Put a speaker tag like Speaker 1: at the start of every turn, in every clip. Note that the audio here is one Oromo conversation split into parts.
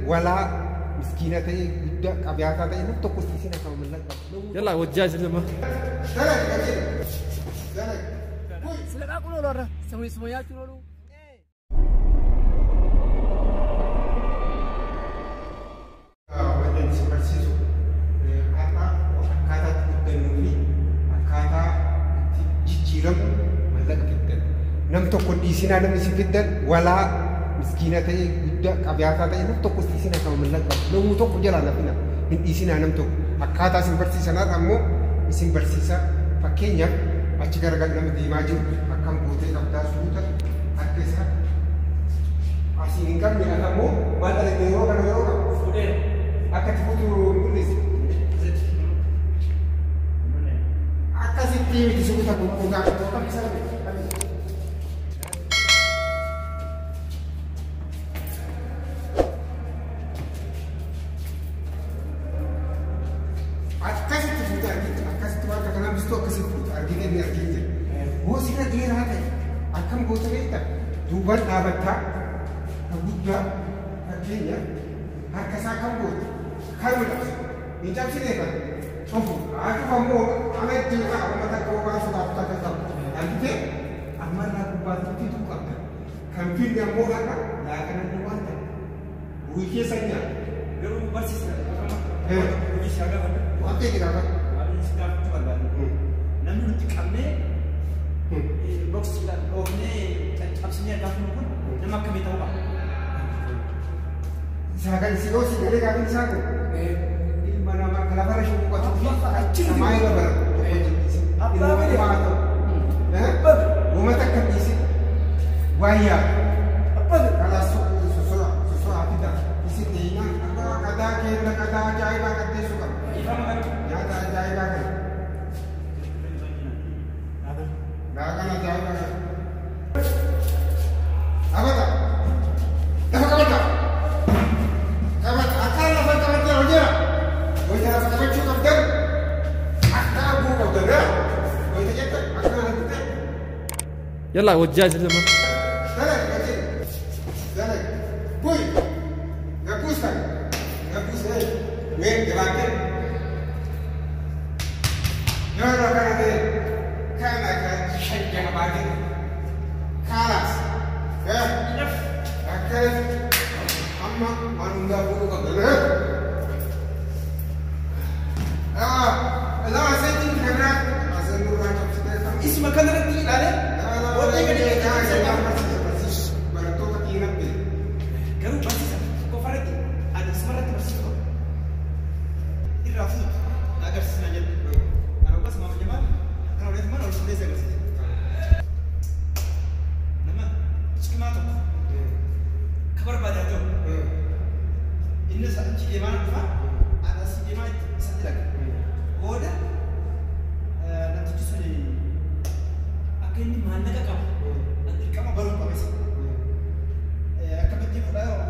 Speaker 1: ولا مسكينة جدا أبياتها إنه تقص تسينا كم من لك
Speaker 2: يلا وجاز لما
Speaker 1: سلك كذي سلك
Speaker 3: سلك أقول له سوي سويات له
Speaker 1: وين سمرسيسو أكاتا تبدلوني أكاتا تجيرم ملك جدا نم تقول تسينا نم يسفيدن ولا مسكينة جدا أبياتها إنه تقص تسينا كم من لك نم تقول جلانا فينا من تسينا نم تقول أكاتا سمرسيسنا أمو سمرسيسا فكينيا أشكر قال نم ديماجو أكم بوتي كبدا سوتا أكيسا أسيني كم من أمو ما ترى نيرو كنا نيرو فودين أكاد فوتو نوليس أكاد سيتي ديسوكو تابو كوكا كوكا بيسا duban abata agudda akenya harkasa kambo karula ni jamsi ne kan ofu aku kamu amet juga mata kau kan sudah tak tahu nanti aman aku bantu itu kan kampin yang mau apa lah kan ada mana buih saja baru basis buih siaga kan apa kita kan ada siaga tu kan namun nanti kami box kita oh ni absennya dah pun nama kami tahu pak. Silakan isi dosi dari kami di sana. Di mana kalau ada yang buat tu, nama itu ber. Apa ini? Apa? Rumah tak kami isi. Waya. Apa? Kalau susu apa dah? Isi tina. Apa kada kira kada jaya bakat dia suka. Ya kada jaya bakat. Dah kan jaya bakat. Apa tak? Dah kamu tak? Kamu akal apa kamu tak aja? Kau jangan sampai cukup kan? Akal aku kau dah. Kau itu je akal aku tak.
Speaker 2: يلا وجاز لما
Speaker 1: Jalan, kecil. Jalan. Boy. Ngapus kan? Ngapus ni. Main gerakan. Jangan kan ada. Kan ada syaitan abadi. Kalas. Akan amma manungga bulu ka dana la saytin kana asan nurban tafsir isma kana rati lale wote ka de ka sa persis barato ka tinap de garu persis ko farati ada smarat persis ko irafu agar sengaja kalau pas mau jaman kalau dia mana harus desa persis nama skema tu kabar pada tu ini sahaja di mana tu ada si di mana sahaja lagi order nanti tu sudah akan di mana kakak nanti kamu baru kau mesti akan berjumpa pada orang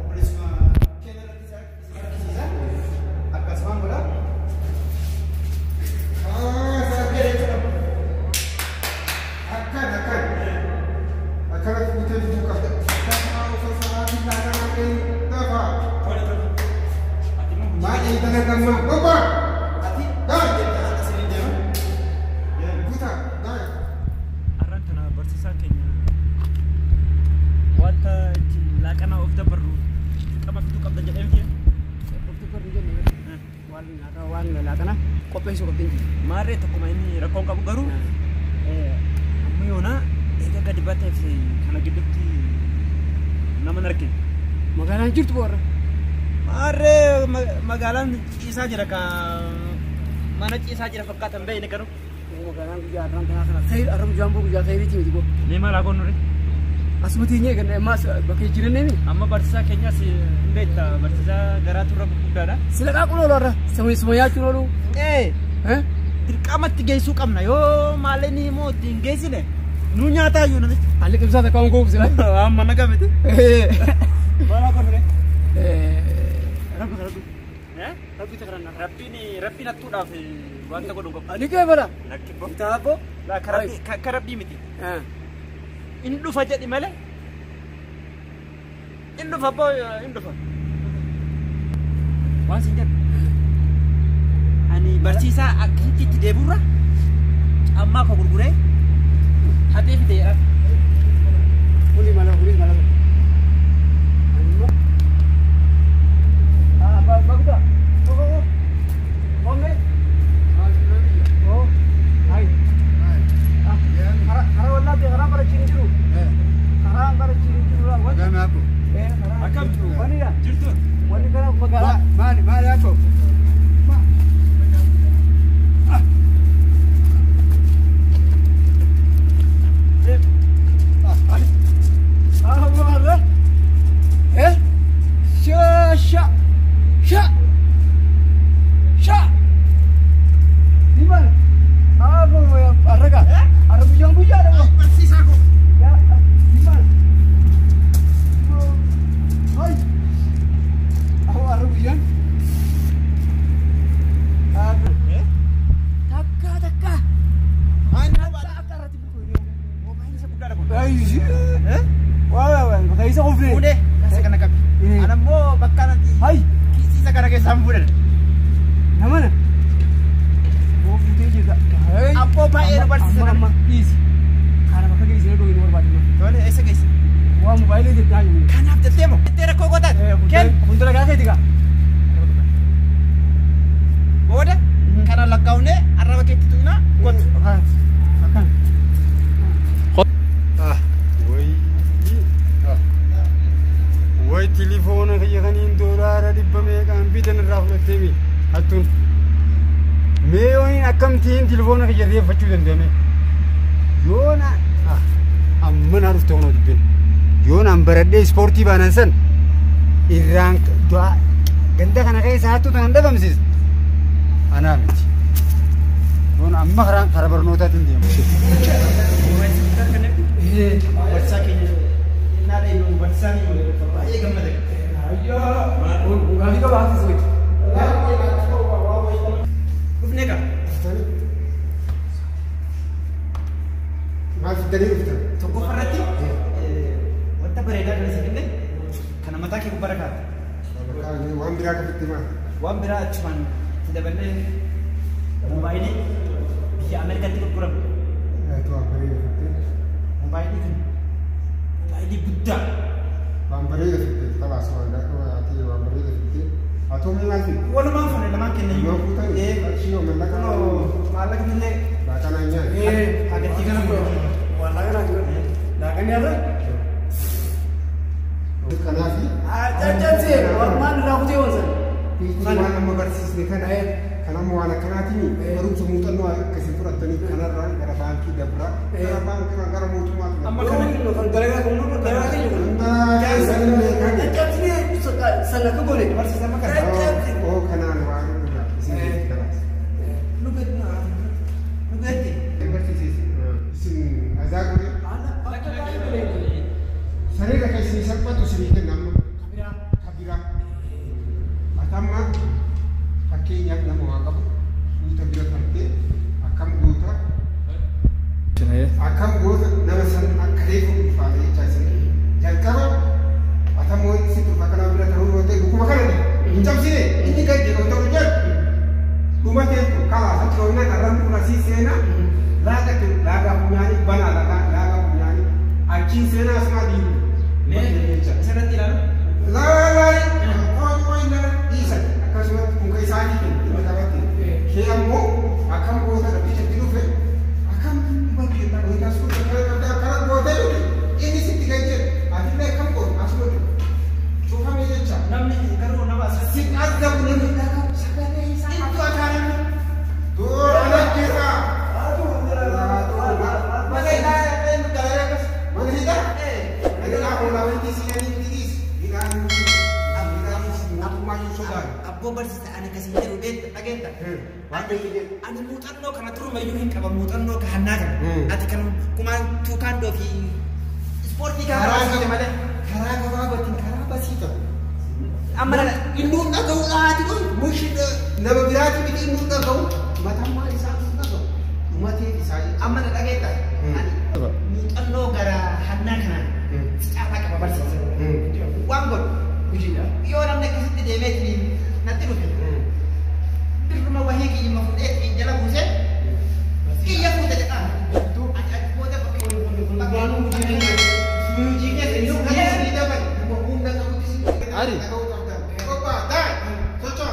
Speaker 1: boleh semua kena nanti saya akan semua bola saya kira itu akan aku kita dibuka Mari kita nak makan apa? Hati, dah. Sini dia. Ya, kita, dah.
Speaker 3: Arang kana bersisa Kenya. Wanta lakana of the baru. Kama tu kapten jadi MK. Of the baru jadi. Wan lakana. Kopi suka tinggi. Mari tu kau ini rakong kabu baru. Amuyona, eka kadi batai si kana giduti. Nama narki. Magalan jirtu orang. Mare magalan isa jira ka mana isa jira fakatan bay ne karo magalan ku jaran kana khair aram jambu ku khair ti ko ne mala ko nure asmuti nye kan mas bakai jiran ne amma barsa kenya si beta barsa garatu rab kudara silaka ko lora semua tu lolu dirkamat tigay su kamna yo maleni mo tingay sine nunya ta yo ne alik bisa ta kaum ko sila amma naga bete mala ko nure Rapi nak tu dah wanta ko dongko. Ani ke bala? Nakko. Tapo? La karabi miti. Indu faja di male? Indu fa boy, indu fa. Waan sin jedhu. Ani barsiisaa akkasitti itti deebi'urra cammaa koo gurguree hatee fideera.
Speaker 4: Kulis malam. Bagus tak? Bombe? Oh, hai. Hara wala dia hara para ciri dulu. Hara para ciri dulu lah.
Speaker 1: Gana apa?
Speaker 4: Hara.
Speaker 3: Akam
Speaker 4: Wani dah.
Speaker 3: jirtu.
Speaker 4: Wani kana magala.
Speaker 1: Mali apa?
Speaker 3: Udah, kasih kena kami. Anak mau bakal nanti.
Speaker 4: Hai.
Speaker 3: Kisi sekarang ke samburan.
Speaker 4: Namanya? Oh, itu juga.
Speaker 3: Apa bayar bersih sekarang?
Speaker 4: Easy. Karena pakai gini sih dulu ini berbalik.
Speaker 3: Soalnya ese guys.
Speaker 4: Wah, mobile itu tanya.
Speaker 3: Kan apa temo? Tera kokotan. Ken,
Speaker 4: untuk lagi apa tiga?
Speaker 3: Boda? Karena lakaune arah pakai itu na. Kot.
Speaker 4: Akan.
Speaker 1: Woi telepon kaya kanin dolar di pemegang bidan rahul temi atun meoin akam tin telepon kaya dia facu dan deme yona amman harus tono dibin yona ambarade sporti banansan irang doa ganda kana kaya satu tangan dabam sis anamit yona amma harang karabar nota tin dia
Speaker 3: Bersakin. Nada yang bersakin. Baik gambar.
Speaker 4: Ayo. Ugali ka bahas sih.
Speaker 3: Kubne ka.
Speaker 1: masih dari itu
Speaker 3: Toko parati. Wanta bereda dari sini. Karena mata ke kubara ka.
Speaker 1: kalau wan bira ke timah
Speaker 3: Wan bira cuman tidak benar. Mobile ini di Amerika itu kurang.
Speaker 1: itu apa ini
Speaker 3: Mobile itu. Mobile Buddha.
Speaker 1: Bambari ke situ, kalau soal dah tu hati bambari ke situ. Atau memang sih.
Speaker 3: Wala mang fane lamang kene.
Speaker 1: Yo putar, sio melaka
Speaker 3: Kalau malak nile.
Speaker 1: bahkan hanya.
Speaker 3: Kaget tiga na bro.
Speaker 4: Wala ka na juga. Dah kan ya, Bro?
Speaker 1: Karena sih.
Speaker 4: Jangan sih, warman rahu jauh sih.
Speaker 1: Ini mana membersis ni kan? Karena mau anak kena ini, baru semutan no kesimpulan tadi karena orang karena bangki dapra, karena bangki karena mau cuma.
Speaker 3: Amma kana
Speaker 4: Kalau kalau kamu nak dah kan juga.
Speaker 1: Jangan sana kan.
Speaker 4: Jangan sini sana ke boleh.
Speaker 3: Persis sama kan.
Speaker 1: Oh, karena orang juga sini keras.
Speaker 3: Lu bet na. Lu bet.
Speaker 1: Membersis sin azak ni. Saya dah kasi siapa tu sini kan nama. Kabira. Matama. Pakai yang nama agam. Kita biar nanti akam gota. Akam gota nama san akrefu faham cakap. Jangan kau. Atau mau situ makan apa dah tahu nanti buku makan ni. Hincap sini. Ini kan dia untuk ujar. Rumah dia tu kalah. Satu orang orang tu nasi sena. Laga punya ni bana laga punya ni. Aci sena semua di.
Speaker 3: Sana tiran.
Speaker 1: Lalai. Oi na isa. Kasu mungkin sahaja tu. Kita dapat. Kiamu akan buat tapi jadi lupa. Akan bagi tak boleh kasut. Kalau buat itu ini sih tiga je. Akhirnya akan buat masuk tu. Coba meja.
Speaker 3: Namni karo nama
Speaker 1: Si ada punya kita kan. Itu akan. Tu anak kita. Mana kita? Ada apa lawan di sini ni? Ikan aku maju sudah.
Speaker 3: Abo bersis ana kasi jeru bet agenta. Ana mutan no kana turu mayuhin ka mutan no ka hanagan. Ati kan kuman tukan do fi sport ni ka
Speaker 1: Karaga batin karaba sito.
Speaker 3: amana
Speaker 1: Indu na kau lah tu mushid nama birati biti indu na kau. Matam ma isa na kau. Umati isa.
Speaker 3: amana agenta. Mutan no gara hanagan. Secara ka bersis. Wanggot. Yo orang nak kasi de metri nanti lu
Speaker 2: Ari.
Speaker 1: Socho.